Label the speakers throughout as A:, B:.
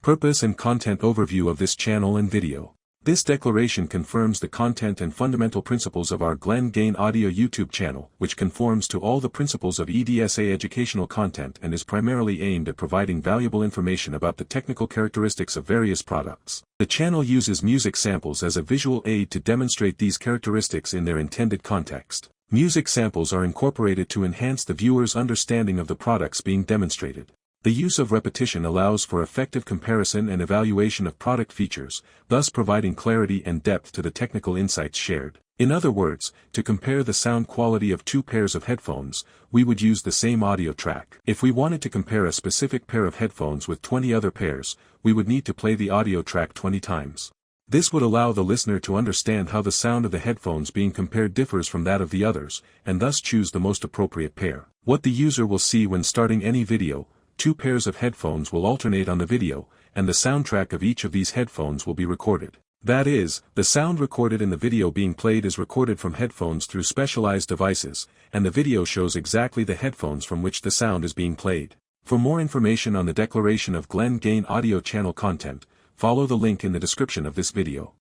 A: Purpose and content overview of this channel and video. This declaration confirms the content and fundamental principles of our Glen Gain Audio YouTube channel, which conforms to all the principles of EDSA educational content and is primarily aimed at providing valuable information about the technical characteristics of various products. The channel uses music samples as a visual aid to demonstrate these characteristics in their intended context. Music samples are incorporated to enhance the viewer's understanding of the products being demonstrated. The use of repetition allows for effective comparison and evaluation of product features, thus providing clarity and depth to the technical insights shared. In other words, to compare the sound quality of two pairs of headphones, we would use the same audio track. If we wanted to compare a specific pair of headphones with 20 other pairs, we would need to play the audio track 20 times. This would allow the listener to understand how the sound of the headphones being compared differs from that of the others, and thus choose the most appropriate pair. What the user will see when starting any video: two pairs of headphones will alternate on the video, and the soundtrack of each of these headphones will be recorded. That is, the sound recorded in the video being played is recorded from headphones through specialized devices, and the video shows exactly the headphones from which the sound is being played. For more information on the Declaration of Glen Gain Audio channel content, follow the link in the description of this video.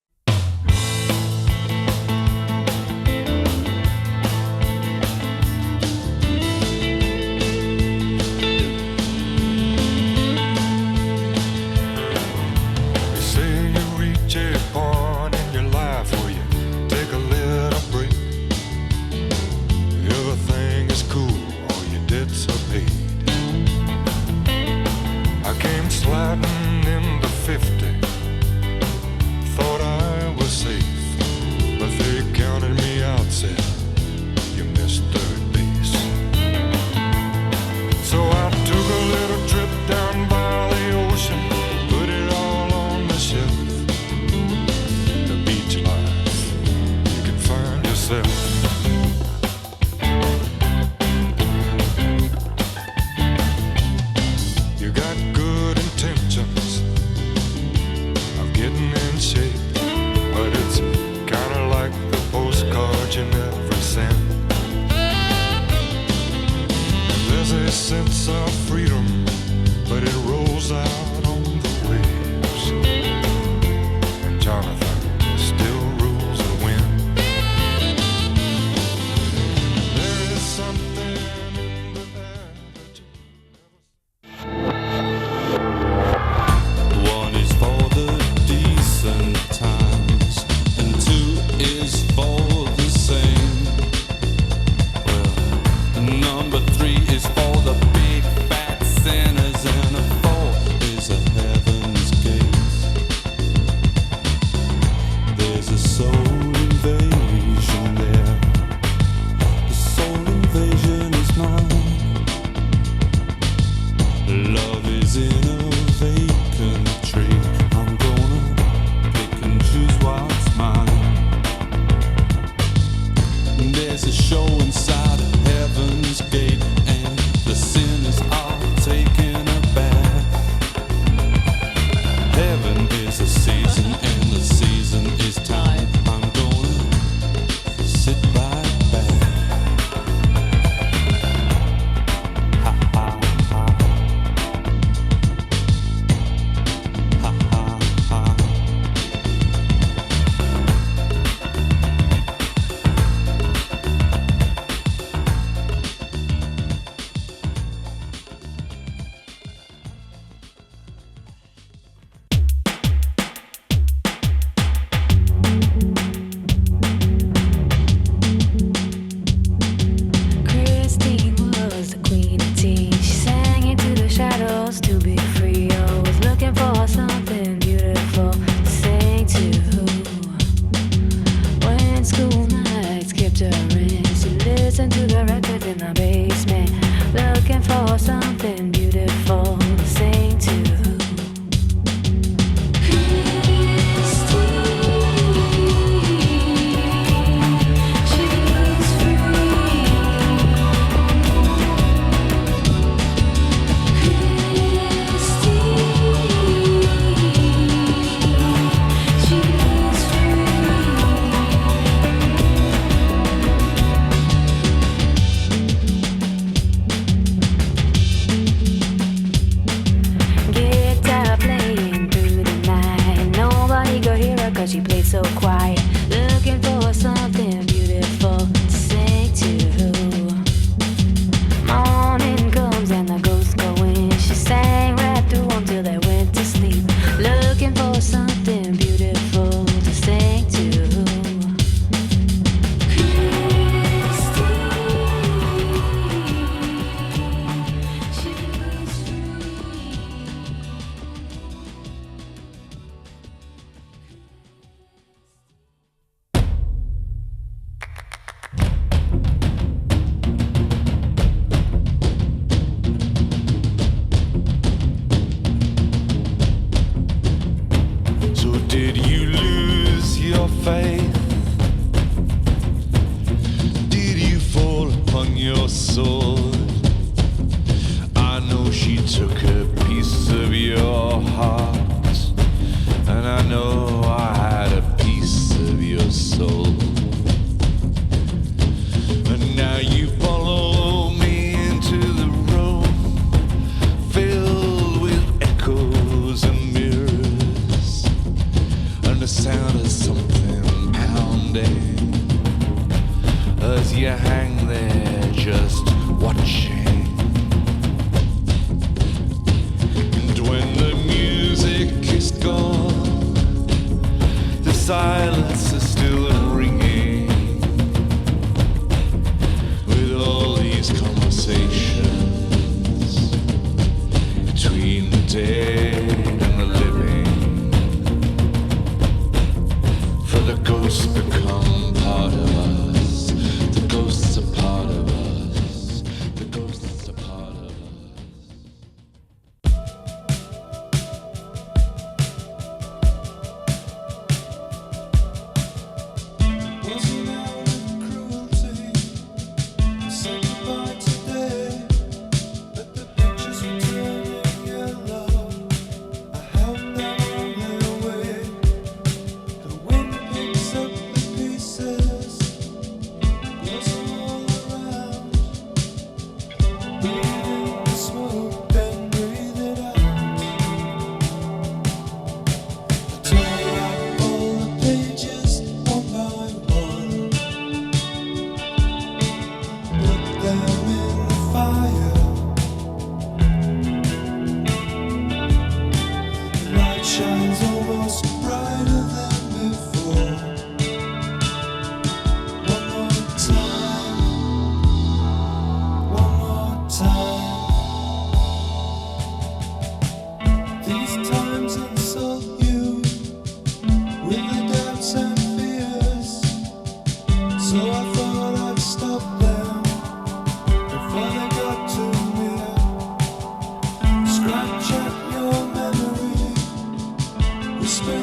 B: Sliding into 50, thought I was safe, but they counted me out, said, you missed third base. So I took a little trip down by the ocean, put it all on the shelf. The beach life, you can find yourself. You got good intentions, faith? Did you fall upon your sword? I know she took a piece of your heart, and I know I had a piece of your soul. And now you follow me into the room filled with echoes and mirrors, and the sound of something pounding as you hang there just watching. And when the music is gone, the silence is still ringing with all these conversations between the dead and the living. For the ghosts become part of us. The ghosts are part of us. The ghosts are part of us.
C: Wasn't out of cruelty, say goodbye today. But the pictures were turning yellow. I held them on their way. The wind picks up the pieces, blows them all around. Breathe in the smoke, then breathe it out. I tore out all the pages one by one, put them in the fire. The light shines almost brighter than before. One more time, one more time. These times insult you with the doubts and fears, so I thought I'd stop them before they got too near. Scratch at your memory, whisper